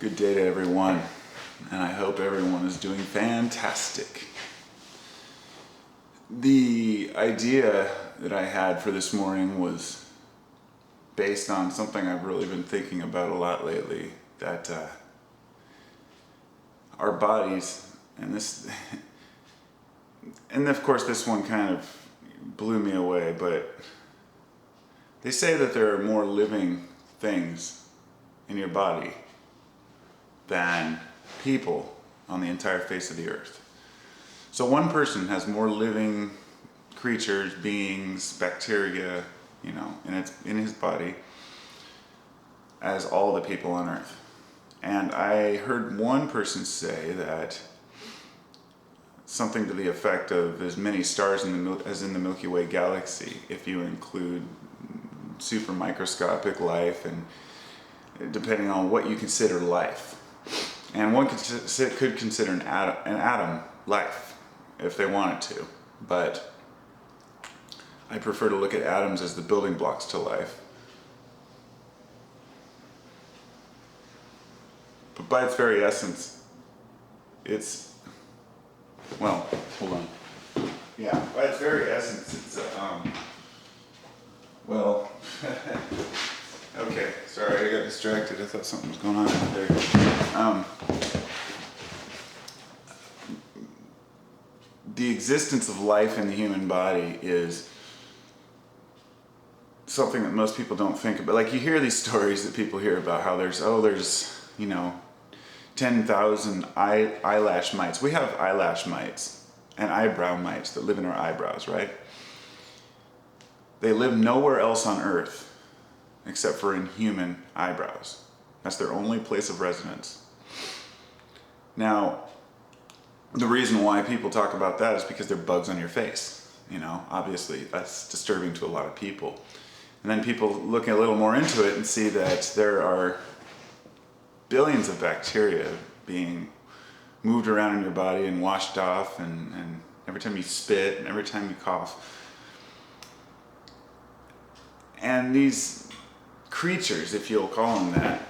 Good day to everyone, and I hope everyone is doing fantastic. The idea that I had for this morning was based on something I've really been thinking about a lot lately, that our bodies, and of course this one kind of blew me away, but they say that there are more living things in your body than people on the entire face of the earth. So one person has more living creatures, beings, bacteria, in his body as all the people on earth. And I heard one person say that something to the effect of as many stars as in the Milky Way galaxy, if you include super microscopic life, and depending on what you consider life. And one could consider an atom life if they wanted to, but I prefer to look at atoms as the building blocks to life. But by its very essence, hold on. Yeah, by its very essence, it's okay, sorry, I got distracted. I thought something was going on out there. The existence of life in the human body is something that most people don't think about. Like, you hear these stories that people hear about how there's 10,000 eyelash mites. We have eyelash mites and eyebrow mites that live in our eyebrows, right? They live nowhere else on Earth except for in human eyebrows. That's their only place of residence. Now, the reason why people talk about that is because they're bugs on your face. Obviously that's disturbing to a lot of people. And then people look a little more into it and see that there are billions of bacteria being moved around in your body and washed off, and every time you spit and every time you cough. And these creatures, if you'll call them that,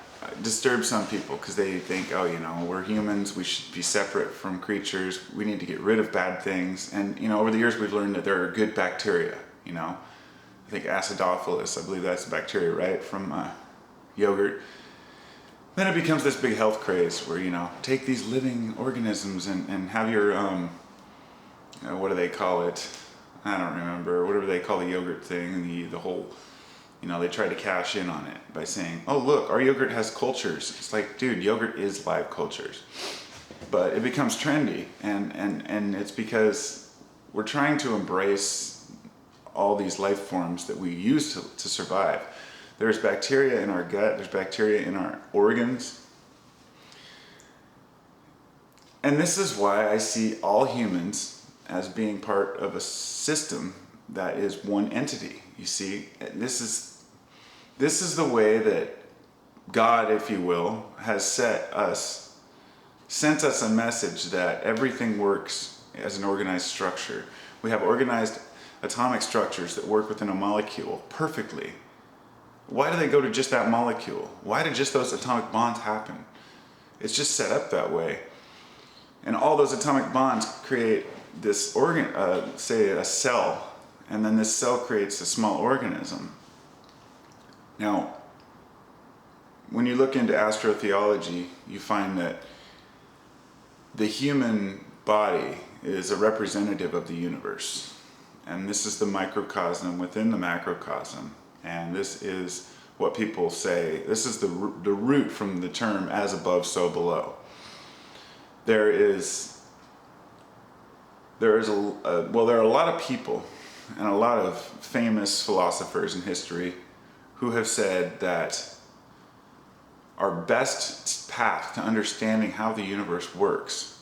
disturb some people because they think, we're humans, we should be separate from creatures, we need to get rid of bad things. And over the years we've learned that there are good bacteria. I think acidophilus, I believe that's a bacteria, right, from yogurt. Then it becomes this big health craze where take these living organisms and have your what do they call it, I don't remember, whatever they call the yogurt thing, the whole, they try to cash in on it by saying, oh look, our yogurt has cultures. It's like, dude, yogurt is live cultures. But it becomes trendy, and it's because we're trying to embrace all these life forms that we use to survive. There's bacteria in our gut, there's bacteria in our organs. And this is why I see all humans as being part of a system that is one entity. You see, this is the way that God, if you will, has sent us a message that everything works as an organized structure. We have organized atomic structures that work within a molecule perfectly. Why do they go to just that molecule? Why do just those atomic bonds happen? It's just set up that way. And all those atomic bonds create this say a cell, and then this cell creates a small organism. Now, when you look into astrotheology, you find that the human body is a representative of the universe. And this is the microcosm within the macrocosm. And this is what people say, this is the root from the term as above, so below. There are a lot of people and a lot of famous philosophers in history who have said that our best path to understanding how the universe works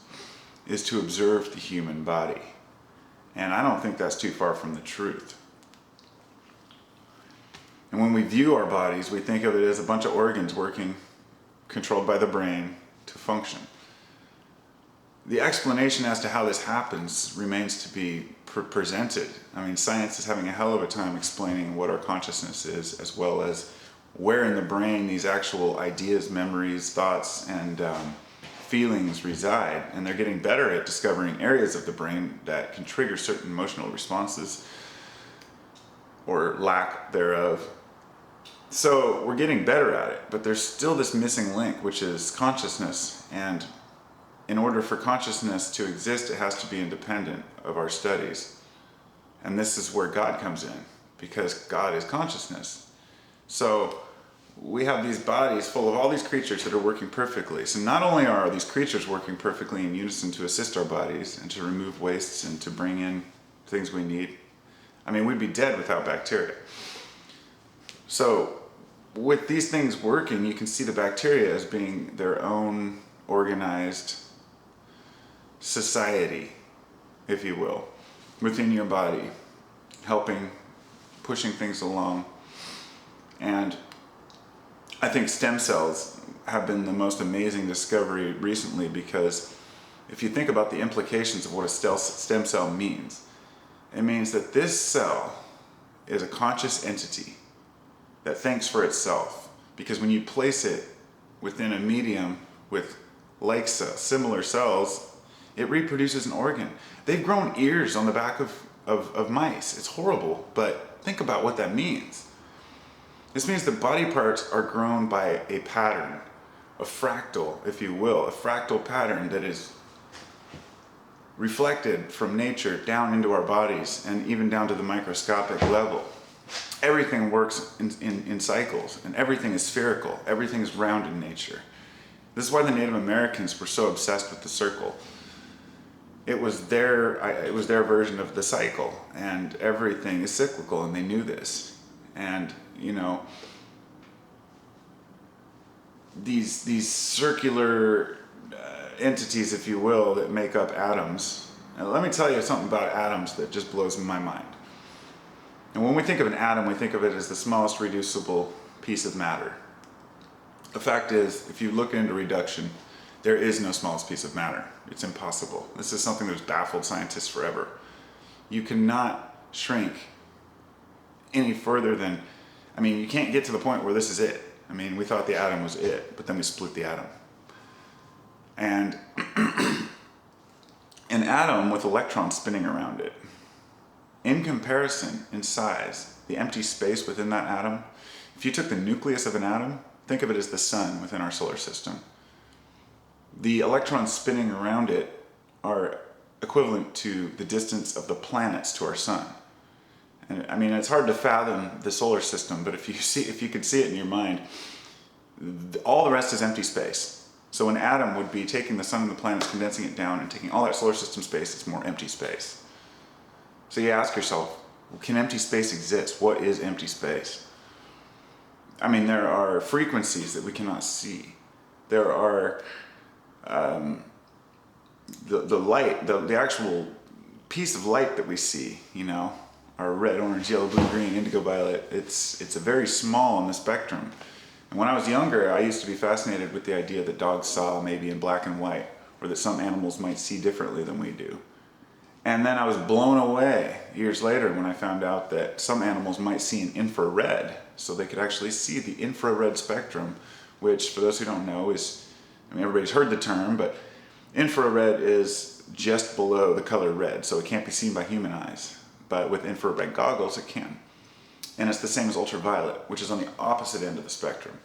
is to observe the human body. And I don't think that's too far from the truth. And when we view our bodies, we think of it as a bunch of organs working, controlled by the brain, to function. The explanation as to how this happens remains to be presented. I mean, science is having a hell of a time explaining what our consciousness is, as well as where in the brain these actual ideas, memories, thoughts, and feelings reside. And they're getting better at discovering areas of the brain that can trigger certain emotional responses or lack thereof. So we're getting better at it, but there's still this missing link, which is consciousness. And in order for consciousness to exist, it has to be independent of our studies. And this is where God comes in, because God is consciousness. So we have these bodies full of all these creatures that are working perfectly. So not only are these creatures working perfectly in unison to assist our bodies and to remove wastes and to bring in things we need. I mean, we'd be dead without bacteria. So with these things working, you can see the bacteria as being their own organized society, if you will, within your body, helping, pushing things along. And I think stem cells have been the most amazing discovery recently, because if you think about the implications of what a stem cell means, it means that this cell is a conscious entity that thinks for itself. Because when you place it within a medium with like similar cells, it reproduces an organ. They've grown ears on the back of mice. It's horrible, but think about what that means. This means the body parts are grown by a pattern, a fractal, if you will, a fractal pattern that is reflected from nature down into our bodies and even down to the microscopic level. Everything works in cycles, and everything is spherical. Everything is round in nature. This is why the Native Americans were so obsessed with the circle. It was their version of the cycle, and everything is cyclical, and they knew this. And you know, these circular entities, if you will, that make up atoms. And let me tell you something about atoms that just blows my mind. And when we think of an atom, we think of it as the smallest reducible piece of matter. The fact is, if you look into reduction, there is no smallest piece of matter. It's impossible. This is something that's baffled scientists forever. You cannot shrink any further than, I mean, you can't get to the point where this is it. I mean, we thought the atom was it, but then we split the atom. And an atom with electrons spinning around it, in comparison, in size, the empty space within that atom, if you took the nucleus of an atom, think of it as the sun within our solar system. The electrons spinning around it are equivalent to the distance of the planets to our sun. And I mean, it's hard to fathom the solar system, but if you could see it in your mind, all the rest is empty space. So an atom would be taking the sun and the planets, condensing it down, and taking all that solar system space. It's more empty space. So you ask yourself, can empty space exist? What is empty space? I mean, there are frequencies that we cannot see. There are the light, the actual piece of light that we see, you know, are red, orange, yellow, blue, green, indigo, violet. It's a very small on the spectrum. And when I was younger, I used to be fascinated with the idea that dogs saw maybe in black and white, or that some animals might see differently than we do. And then I was blown away years later when I found out that some animals might see in infrared, so they could actually see the infrared spectrum, which, for those who don't know, is, I mean, everybody's heard the term, but infrared is just below the color red, so it can't be seen by human eyes. But with infrared goggles, it can. And it's the same as ultraviolet, which is on the opposite end of the spectrum.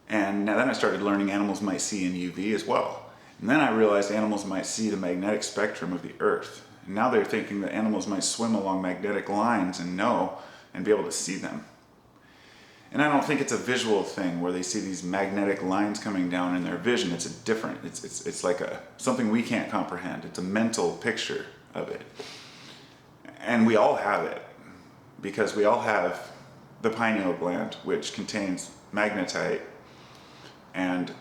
And now then I started learning animals might see in UV as well. And then I realized animals might see the magnetic spectrum of the Earth. And now they're thinking that animals might swim along magnetic lines and know and be able to see them. And I don't think it's a visual thing where they see these magnetic lines coming down in their vision. It's it's like something we can't comprehend. It's a mental picture of it. And we all have it, because we all have the pineal gland, which contains magnetite and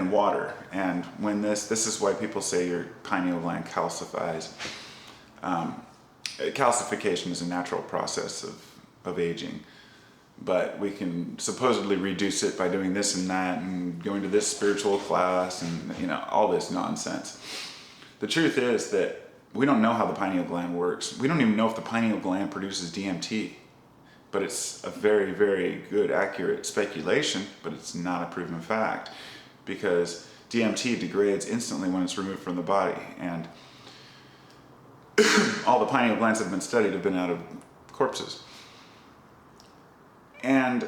water. And when this is why people say your pineal gland calcifies. Calcification is a natural process of aging, but we can supposedly reduce it by doing this and that and going to this spiritual class and, you know, all this nonsense. The truth is that we don't know how the pineal gland works. We don't even know if the pineal gland produces DMT. but it's a very, very good, accurate speculation, but it's not a proven fact, because DMT degrades instantly when it's removed from the body, and all the pineal glands that have been studied have been out of corpses. And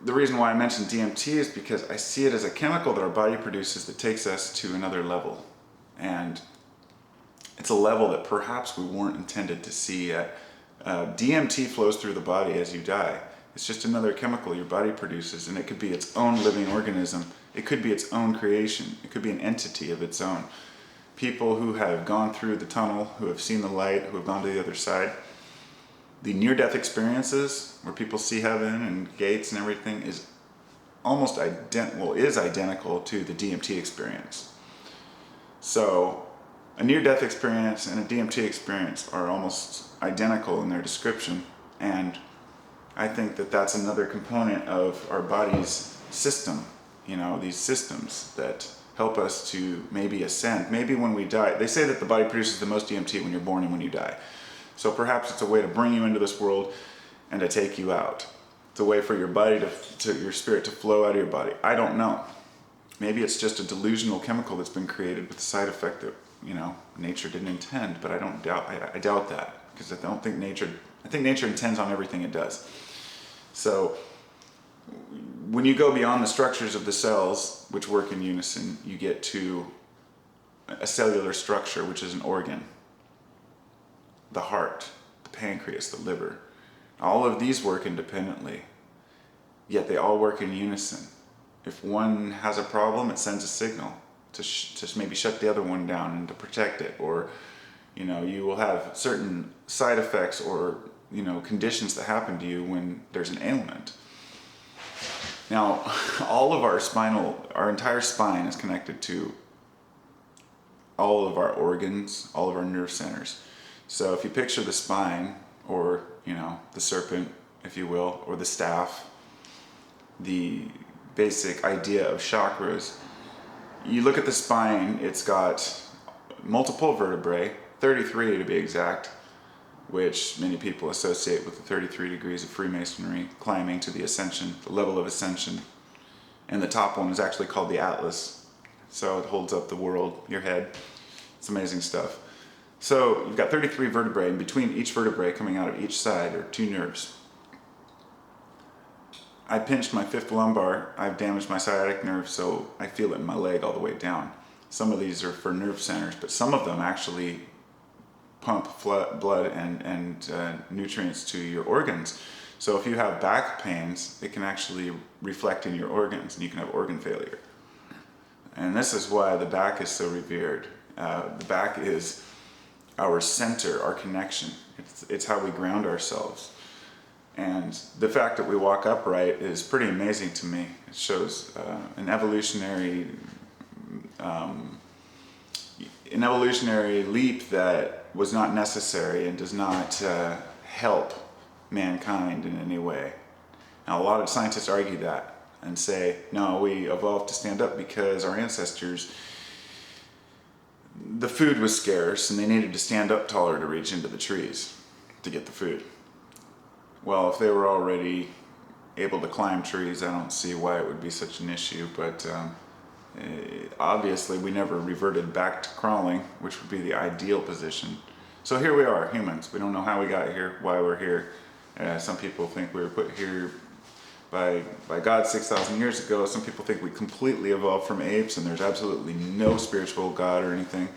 the reason why I mentioned DMT is because I see it as a chemical that our body produces that takes us to another level. And it's a level that perhaps we weren't intended to see yet. DMT flows through the body as you die. It's just another chemical your body produces, and it could be its own living organism. It could be its own creation. It could be an entity of its own. People who have gone through the tunnel, who have seen the light, who have gone to the other side, the near-death experiences where people see heaven and gates and everything is almost identical to the DMT experience. So a near-death experience and a DMT experience are almost identical in their description, and I think that that's another component of our body's system, these systems that help us to maybe ascend. Maybe when we die, they say that the body produces the most DMT when you're born and when you die. So perhaps it's a way to bring you into this world and to take you out. It's a way for your body your spirit to flow out of your body. I don't know. Maybe it's just a delusional chemical that's been created with the side effect that, nature didn't intend, but I doubt that, because I think nature intends on everything it does. So when you go beyond the structures of the cells, which work in unison, you get to a cellular structure, which is an organ. The heart, the pancreas, the liver. All of these work independently, yet they all work in unison. If one has a problem, it sends a signal to maybe shut the other one down and to protect it. Or, you will have certain side effects or, conditions that happen to you when there's an ailment. Now, our entire spine is connected to all of our organs, all of our nerve centers. So if you picture the spine, or, the serpent, if you will, or the staff, the basic idea of chakras, you look at the spine, it's got multiple vertebrae, 33 to be exact, which many people associate with the 33 degrees of Freemasonry, climbing to the ascension, the level of ascension. And the top one is actually called the Atlas. So it holds up the world, your head. It's amazing stuff. So you've got 33 vertebrae, and between each vertebrae coming out of each side are 2 nerves. I pinched my 5th lumbar. I've damaged my sciatic nerve, so I feel it in my leg all the way down. Some of these are for nerve centers, but some of them actually pump blood and nutrients to your organs. So if you have back pains, it can actually reflect in your organs, and you can have organ failure. And this is why the back is so revered. The back is our center, our connection. It's how we ground ourselves. And the fact that we walk upright is pretty amazing to me. It shows an evolutionary leap that was not necessary and does not help mankind in any way. Now, a lot of scientists argue that and say, no, we evolved to stand up because our ancestors, the food was scarce and they needed to stand up taller to reach into the trees to get the food. Well, if they were already able to climb trees, I don't see why it would be such an issue, but obviously we never reverted back to crawling, which would be the ideal position. So here we are, humans. We don't know how we got here, why we're here. Some people think we were put here by God 6,000 years ago. Some people think we completely evolved from apes and there's absolutely no spiritual God or anything.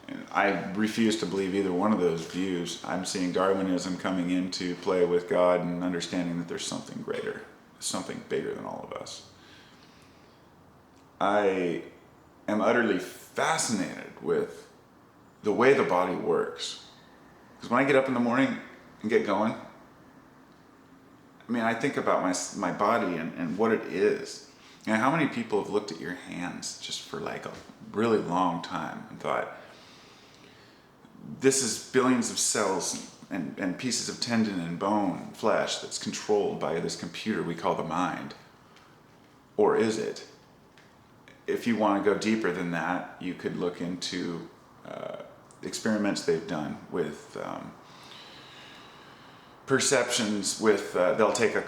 And I refuse to believe either one of those views. I'm seeing Darwinism coming into play with God and understanding that there's something greater, something bigger than all of us. I am utterly fascinated with the way the body works. Because when I get up in the morning and get going, I think about my body and what it is. How many people have looked at your hands just for like a really long time and thought, this is billions of cells and pieces of tendon and bone and flesh that's controlled by this computer we call the mind. Or is it? If you want to go deeper than that, you could look into experiments they've done with perceptions with, they'll take a,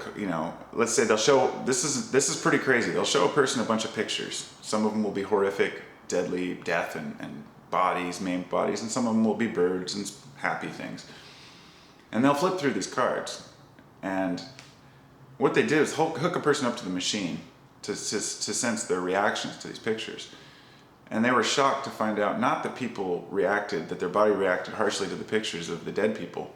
let's say they'll show, this is pretty crazy. They'll show a person a bunch of pictures. Some of them will be horrific, deadly death and bodies, maimed bodies, and some of them will be birds and happy things. And they'll flip through these cards. And what they did is hook a person up to the machine to sense their reactions to these pictures. And they were shocked to find out not that people reacted, that their body reacted harshly to the pictures of the dead people,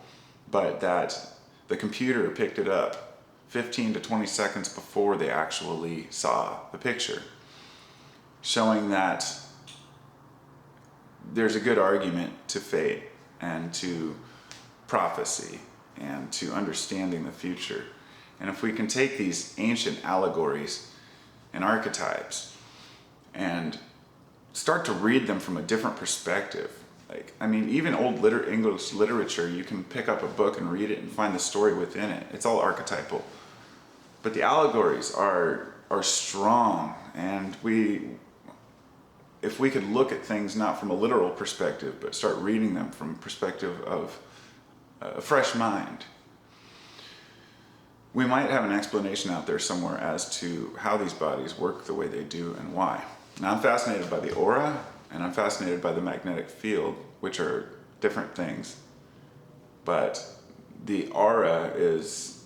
but that the computer picked it up 15 to 20 seconds before they actually saw the picture, showing that there's a good argument to fate and to prophecy and to understanding the future. And if we can take these ancient allegories and archetypes and start to read them from a different perspective, even old English literature, you can pick up a book and read it and find the story within it. It's all archetypal. But the allegories are strong, and if we could look at things not from a literal perspective, but start reading them from a perspective of a fresh mind, we might have an explanation out there somewhere as to how these bodies work the way they do and why. Now, I'm fascinated by the aura, and I'm fascinated by the magnetic field, which are different things. But the aura is,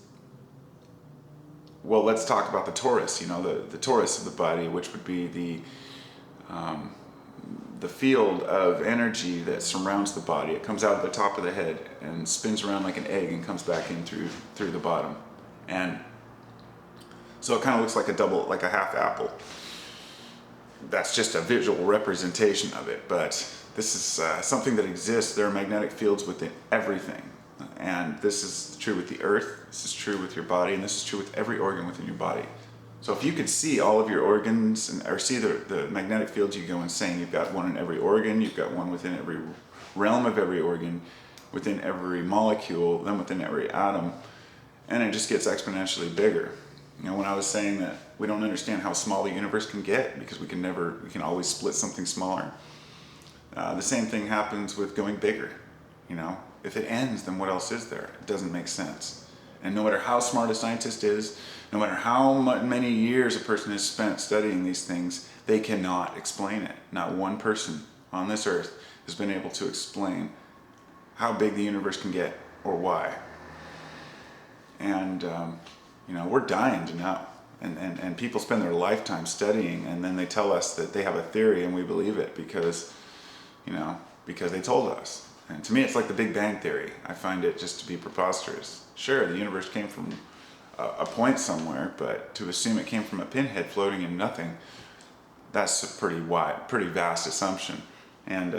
well, let's talk about the torus, the torus of the body, which would be the field of energy that surrounds the body. It comes out of the top of the head and spins around like an egg and comes back in through the bottom. And so it kind of looks like a half apple. That's just a visual representation of it, but this is something that exists. There are magnetic fields within everything, and this is true with the earth, this is true with your body, and this is true with every organ within your body. So if you could see all of your organs, or see the magnetic fields, you go insane. You've got one in every organ, you've got one within every realm of every organ, within every molecule, then within every atom, and it just gets exponentially bigger. When I was saying that we don't understand how small the universe can get because we can always split something smaller. The same thing happens with going bigger. If it ends, then what else is there? It doesn't make sense. And no matter how smart a scientist is, no matter how many years a person has spent studying these things, they cannot explain it. Not one person on this earth has been able to explain how big the universe can get or why. And we're dying to know. And people spend their lifetime studying, and then they tell us that they have a theory and we believe it because they told us. And to me, it's like the Big Bang Theory. I find it just to be preposterous. Sure, the universe came from a point somewhere, but to assume it came from a pinhead floating in nothing, that's a pretty vast assumption. And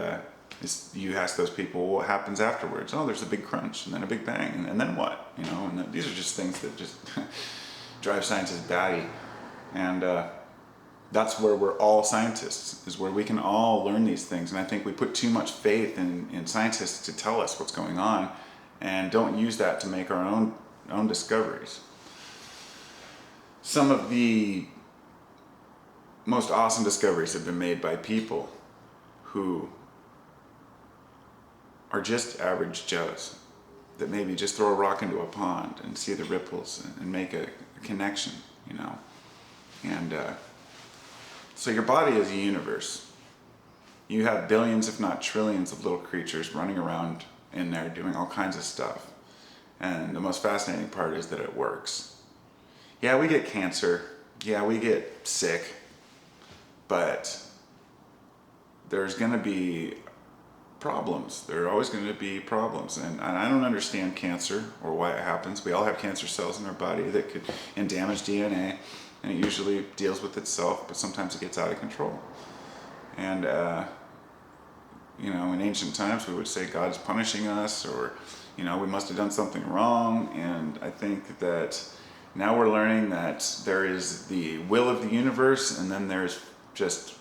you ask those people, what happens afterwards? Oh, there's a big crunch, and then a big bang, and then what? And these are just things that just drive scientists batty. And that's where we're all scientists, is where we can all learn these things. And I think we put too much faith in scientists to tell us what's going on, and don't use that to make our own discoveries. Some of the most awesome discoveries have been made by people who are just average Joes that maybe just throw a rock into a pond and see the ripples and make a connection, And so your body is a universe. You have billions, if not trillions, of little creatures running around in there doing all kinds of stuff. And the most fascinating part is that it works. Yeah, we get cancer. Yeah, we get sick. But there's going to be problems. There are always going to be problems. And I don't understand cancer or why it happens. We all have cancer cells in our body that could damage DNA, and it usually deals with itself, but sometimes it gets out of control. And in ancient times we would say God's punishing us, or we must have done something wrong. And I think that now we're learning that there is the will of the universe, and then there's just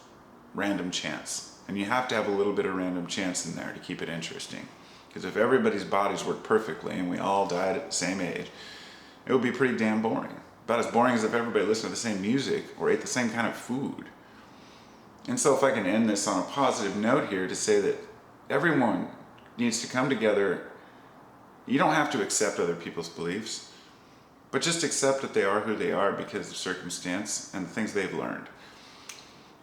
random chance. And you have to have a little bit of random chance in there to keep it interesting. Because if everybody's bodies worked perfectly and we all died at the same age, it would be pretty damn boring. About as boring as if everybody listened to the same music or ate the same kind of food. And so if I can end this on a positive note here to say that everyone needs to come together You don't have to accept other people's beliefs, but just accept that they are who they are because of circumstance and the things they've learned.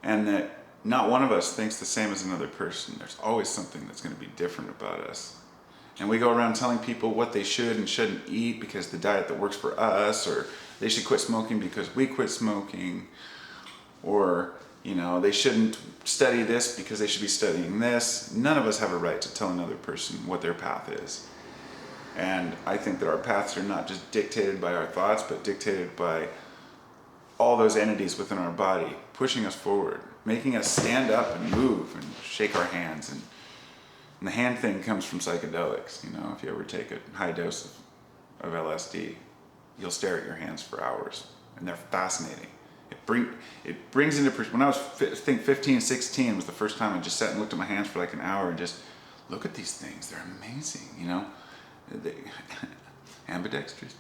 And that not one of us thinks the same as another person. There's always something that's going to be different about us. And we go around telling people what they should and shouldn't eat because the diet that works for us, or they should quit smoking because we quit smoking, or they shouldn't study this because they should be studying this. None of us have a right to tell another person what their path is. And I think that our paths are not just dictated by our thoughts, but dictated by all those entities within our body pushing us forward, making us stand up and move and shake our hands. And the hand thing comes from psychedelics. If you ever take a high dose of LSD, you'll stare at your hands for hours, and they're fascinating. It brings into perspective. When I was, I think 15, 16 was the first time I just sat and looked at my hands for like an hour and just look at these things. They're amazing, They, ambidextrous,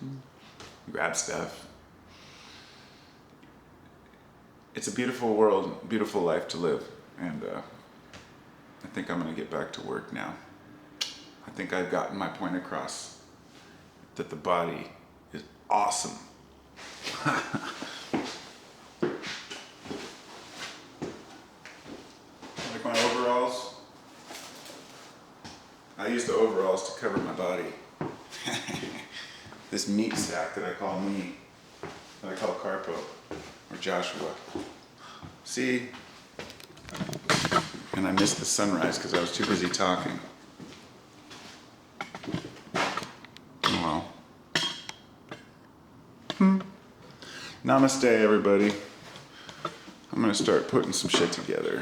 grab stuff. It's a beautiful world, beautiful life to live, and I think I'm going to get back to work now. I think I've gotten my point across that the body is awesome. Like my overalls. I use the overalls to cover my body. This meat sack that I call me, that I call Carpo, or Joshua. See? And I missed the sunrise because I was too busy talking. Oh well. Namaste, everybody. I'm gonna start putting some shit together.